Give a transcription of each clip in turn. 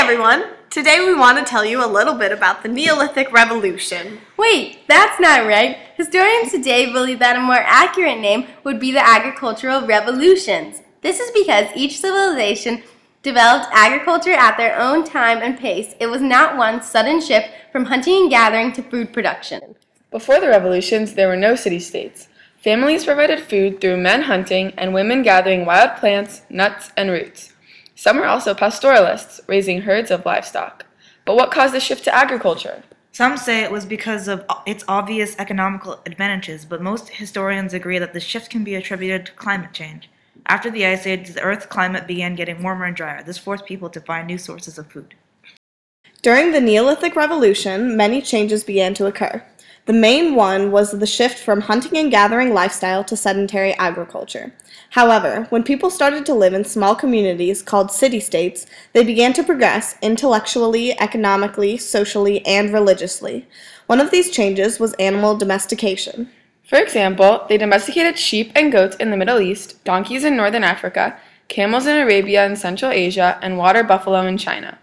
everyone! Today we want to tell you a little bit about the Neolithic Revolution. Wait, that's not right. Historians today believe that a more accurate name would be the agricultural revolutions. This is because each civilization developed agriculture at their own time and pace. It was not one sudden shift from hunting and gathering to food production. Before the revolutions, there were no city-states. Families provided food through men hunting and women gathering wild plants, nuts, and roots. Some were also pastoralists, raising herds of livestock. But what caused the shift to agriculture? Some say it was because of its obvious economical advantages, but most historians agree that the shift can be attributed to climate change. After the Ice Age, the Earth's climate began getting warmer and drier. This forced people to find new sources of food. During the Neolithic Revolution, many changes began to occur. The main one was the shift from hunting and gathering lifestyle to sedentary agriculture. However, when people started to live in small communities called city-states, they began to progress intellectually, economically, socially, and religiously. One of these changes was animal domestication. For example, they domesticated sheep and goats in the Middle East, donkeys in northern Africa, camels in Arabia and Central Asia, and water buffalo in China.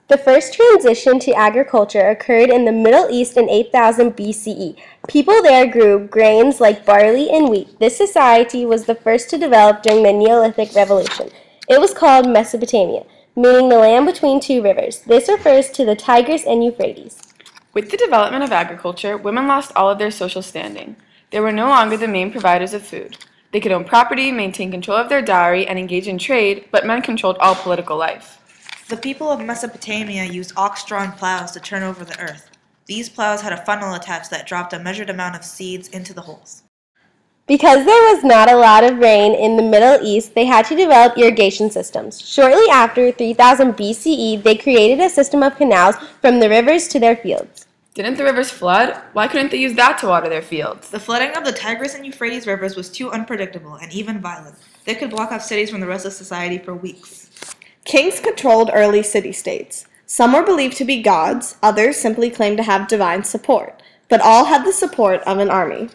The first transition to agriculture occurred in the Middle East in 8000 BCE. People there grew grains like barley and wheat. This society was the first to develop during the Neolithic Revolution. It was called Mesopotamia, meaning the land between two rivers. This refers to the Tigris and Euphrates. With the development of agriculture, women lost all of their social standing. They were no longer the main providers of food. They could own property, maintain control of their dowry, and engage in trade, but men controlled all political life. The people of Mesopotamia used ox-drawn plows to turn over the earth. These plows had a funnel attached that dropped a measured amount of seeds into the holes. Because there was not a lot of rain in the Middle East, they had to develop irrigation systems. Shortly after 3000 BCE, they created a system of canals from the rivers to their fields. Didn't the rivers flood? Why couldn't they use that to water their fields? The flooding of the Tigris and Euphrates rivers was too unpredictable and even violent. They could block off cities from the rest of society for weeks. Kings controlled early city-states. Some were believed to be gods, others simply claimed to have divine support, but all had the support of an army.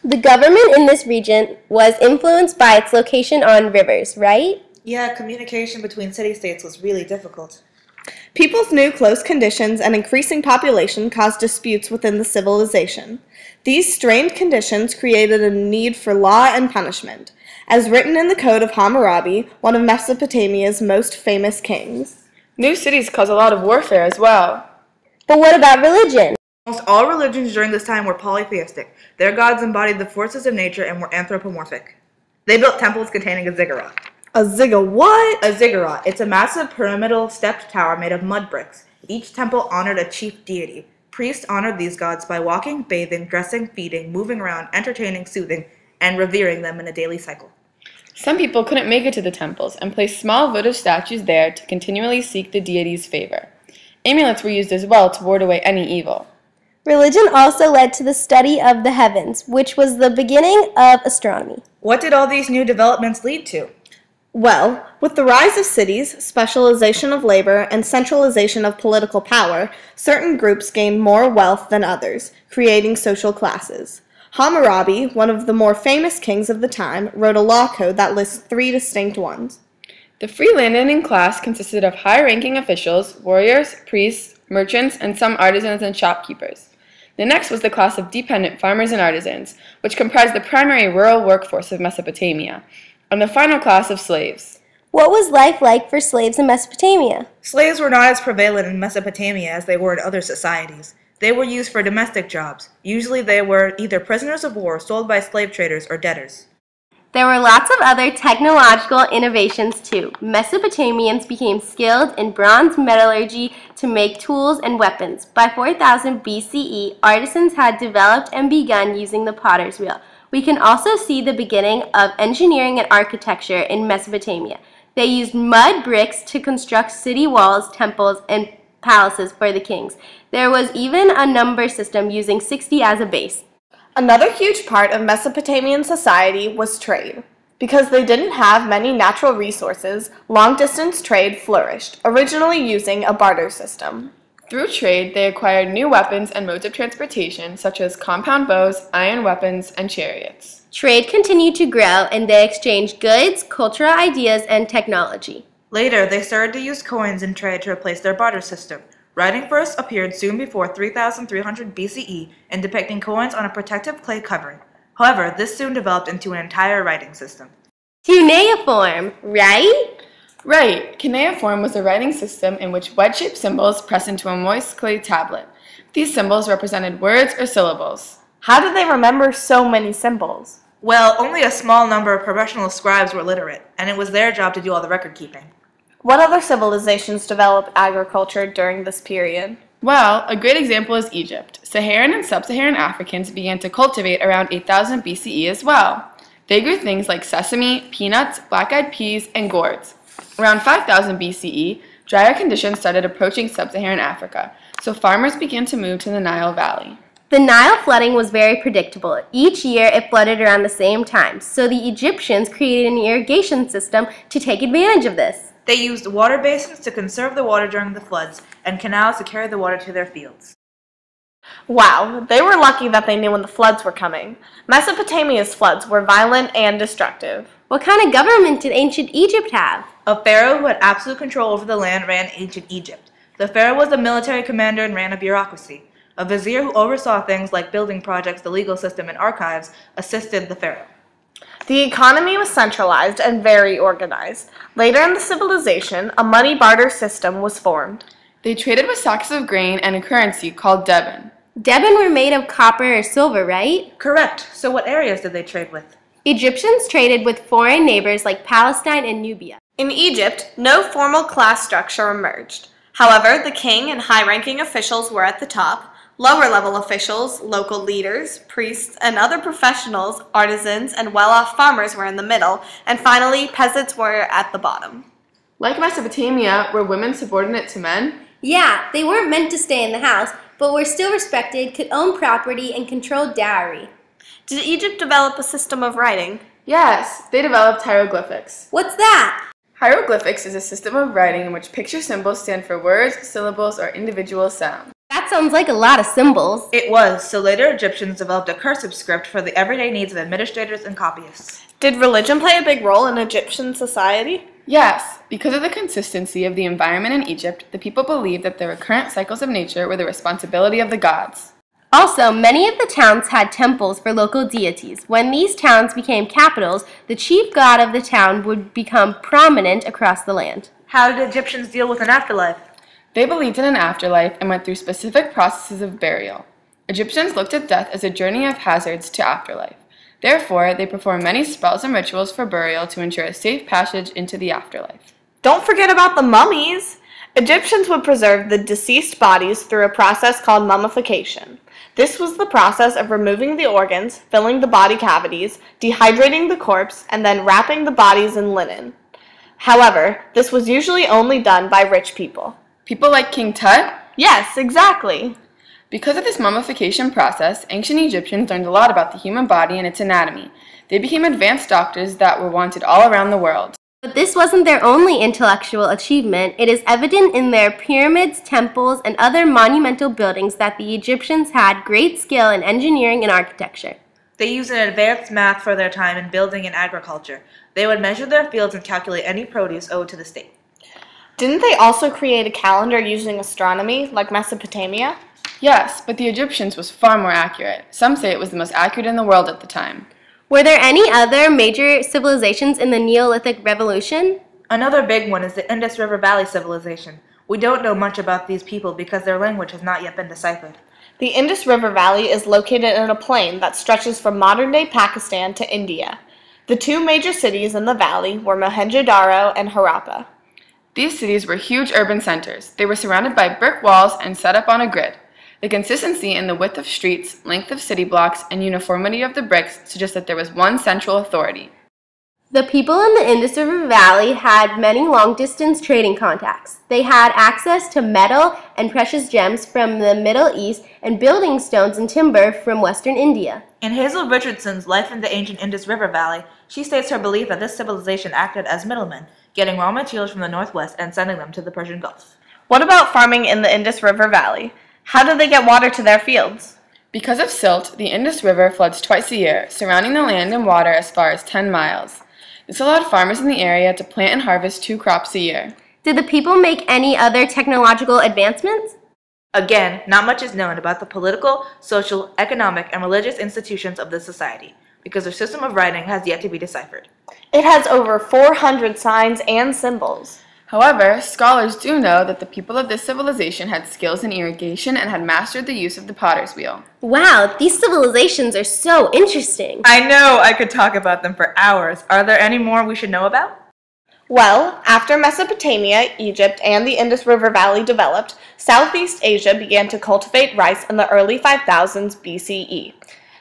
The government in this region was influenced by its location on rivers, right? Yeah, communication between city-states was really difficult. People's new close conditions and increasing population caused disputes within the civilization. These strained conditions created a need for law and punishment, as written in the Code of Hammurabi, one of Mesopotamia's most famous kings. New cities caused a lot of warfare as well. But what about religion? Almost all religions during this time were polytheistic. Their gods embodied the forces of nature and were anthropomorphic. They built temples containing a ziggurat. A what? A ziggurat. It's a massive pyramidal stepped tower made of mud bricks. Each temple honored a chief deity. Priests honored these gods by walking, bathing, dressing, feeding, moving around, entertaining, soothing, and revering them in a daily cycle. Some people couldn't make it to the temples and placed small votive statues there to continually seek the deity's favor. Amulets were used as well to ward away any evil. Religion also led to the study of the heavens, which was the beginning of astronomy. What did all these new developments lead to? Well, with the rise of cities, specialization of labor, and centralization of political power, certain groups gained more wealth than others, creating social classes. Hammurabi, one of the more famous kings of the time, wrote a law code that lists 3 distinct ones. The free landowning class consisted of high-ranking officials, warriors, priests, merchants, and some artisans and shopkeepers. The next was the class of dependent farmers and artisans, which comprised the primary rural workforce of Mesopotamia, and the final class of slaves. What was life like for slaves in Mesopotamia? Slaves were not as prevalent in Mesopotamia as they were in other societies. They were used for domestic jobs. Usually they were either prisoners of war sold by slave traders or debtors. There were lots of other technological innovations too. Mesopotamians became skilled in bronze metallurgy to make tools and weapons. By 4000 BCE, artisans had developed and begun using the potter's wheel. We can also see the beginning of engineering and architecture in Mesopotamia. They used mud bricks to construct city walls, temples, and palaces for the kings. There was even a number system using 60 as a base. Another huge part of Mesopotamian society was trade. Because they didn't have many natural resources, long-distance trade flourished, originally using a barter system. Through trade, they acquired new weapons and modes of transportation, such as compound bows, iron weapons, and chariots. Trade continued to grow, and they exchanged goods, cultural ideas, and technology. Later, they started to use coins in trade to replace their barter system. Writing first appeared soon before 3300 BCE in depicting coins on a protective clay covering. However, this soon developed into an entire writing system. Cuneiform, right? Right. Cuneiform was a writing system in which wedge-shaped symbols pressed into a moist clay tablet. These symbols represented words or syllables. How did they remember so many symbols? Well, only a small number of professional scribes were literate, and it was their job to do all the record keeping. What other civilizations developed agriculture during this period? Well, a great example is Egypt. Saharan and sub-Saharan Africans began to cultivate around 8000 BCE as well. They grew things like sesame, peanuts, black-eyed peas, and gourds. Around 5000 BCE, drier conditions started approaching sub-Saharan Africa, so farmers began to move to the Nile Valley. The Nile flooding was very predictable. Each year it flooded around the same time, so the Egyptians created an irrigation system to take advantage of this. They used water basins to conserve the water during the floods and canals to carry the water to their fields. Wow, they were lucky that they knew when the floods were coming. Mesopotamia's floods were violent and destructive. What kind of government did ancient Egypt have? A pharaoh who had absolute control over the land ran ancient Egypt. The pharaoh was a military commander and ran a bureaucracy. A vizier who oversaw things like building projects, the legal system, and archives assisted the pharaoh. The economy was centralized and very organized. Later in the civilization, a money barter system was formed. They traded with sacks of grain and a currency called deben. Deben were made of copper or silver, right? Correct. So what areas did they trade with? Egyptians traded with foreign neighbors like Palestine and Nubia. In Egypt, no formal class structure emerged. However, the king and high-ranking officials were at the top. Lower-level officials, local leaders, priests, and other professionals, artisans, and well-off farmers were in the middle, and finally, peasants were at the bottom. Like Mesopotamia, were women subordinate to men? Yeah, they weren't meant to stay in the house, but were still respected, could own property, and controlled dowry. Did Egypt develop a system of writing? Yes, they developed hieroglyphics. What's that? Hieroglyphics is a system of writing in which picture symbols stand for words, syllables, or individual sounds. That sounds like a lot of symbols. It was, so later Egyptians developed a cursive script for the everyday needs of administrators and copyists. Did religion play a big role in Egyptian society? Yes, because of the consistency of the environment in Egypt, the people believed that the recurrent cycles of nature were the responsibility of the gods. Also, many of the towns had temples for local deities. When these towns became capitals, the chief god of the town would become prominent across the land. How did Egyptians deal with an afterlife? They believed in an afterlife and went through specific processes of burial. Egyptians looked at death as a journey of hazards to afterlife. Therefore, they performed many spells and rituals for burial to ensure a safe passage into the afterlife. Don't forget about the mummies! Egyptians would preserve the deceased bodies through a process called mummification. This was the process of removing the organs, filling the body cavities, dehydrating the corpse, and then wrapping the bodies in linen. However, this was usually only done by rich people. People like King Tut? Yes, exactly. Because of this mummification process, ancient Egyptians learned a lot about the human body and its anatomy. They became advanced doctors that were wanted all around the world. But this wasn't their only intellectual achievement. It is evident in their pyramids, temples, and other monumental buildings that the Egyptians had great skill in engineering and architecture. They used an advanced math for their time in building and agriculture. They would measure their fields and calculate any produce owed to the state. Didn't they also create a calendar using astronomy, like Mesopotamia? Yes, but the Egyptians was far more accurate. Some say it was the most accurate in the world at the time. Were there any other major civilizations in the Neolithic Revolution? Another big one is the Indus River Valley civilization. We don't know much about these people because their language has not yet been deciphered. The Indus River Valley is located in a plain that stretches from modern-day Pakistan to India. The two major cities in the valley were Mohenjo-daro and Harappa. These cities were huge urban centers. They were surrounded by brick walls and set up on a grid. The consistency in the width of streets, length of city blocks, and uniformity of the bricks suggest that there was one central authority. The people in the Indus River Valley had many long-distance trading contacts. They had access to metal and precious gems from the Middle East and building stones and timber from Western India. In Hazel Richardson's Life in the Ancient Indus River Valley, she states her belief that this civilization acted as middlemen, getting raw materials from the northwest and sending them to the Persian Gulf. What about farming in the Indus River Valley? How did they get water to their fields? Because of silt, the Indus River floods twice a year, surrounding the land and water as far as 10 miles. This allowed farmers in the area to plant and harvest 2 crops a year. Did the people make any other technological advancements? Again, not much is known about the political, social, economic, and religious institutions of this society, because their system of writing has yet to be deciphered. It has over 400 signs and symbols. However, scholars do know that the people of this civilization had skills in irrigation and had mastered the use of the potter's wheel. Wow, these civilizations are so interesting. I know I could talk about them for hours. Are there any more we should know about? Well, after Mesopotamia, Egypt, and the Indus River Valley developed, Southeast Asia began to cultivate rice in the early 5000s BCE.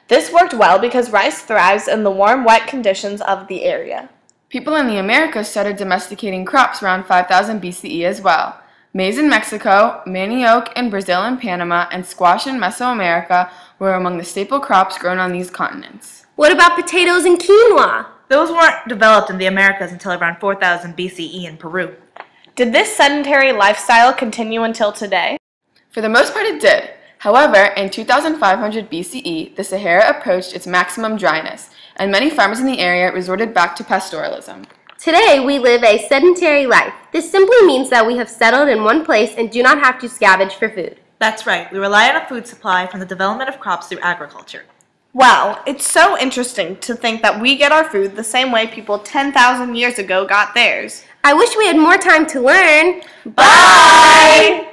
This worked well because rice thrives in the warm, wet conditions of the area. People in the Americas started domesticating crops around 5000 BCE as well. Maize in Mexico, manioc in Brazil and Panama, and squash in Mesoamerica were among the staple crops grown on these continents. What about potatoes and quinoa? Those weren't developed in the Americas until around 4000 BCE in Peru. Did this sedentary lifestyle continue until today? For the most part it did. However, in 2500 BCE, the Sahara approached its maximum dryness, and many farmers in the area resorted back to pastoralism. Today, we live a sedentary life. This simply means that we have settled in one place and do not have to scavenge for food. That's right. We rely on a food supply from the development of crops through agriculture. Wow, it's so interesting to think that we get our food the same way people 10,000 years ago got theirs. I wish we had more time to learn. Bye!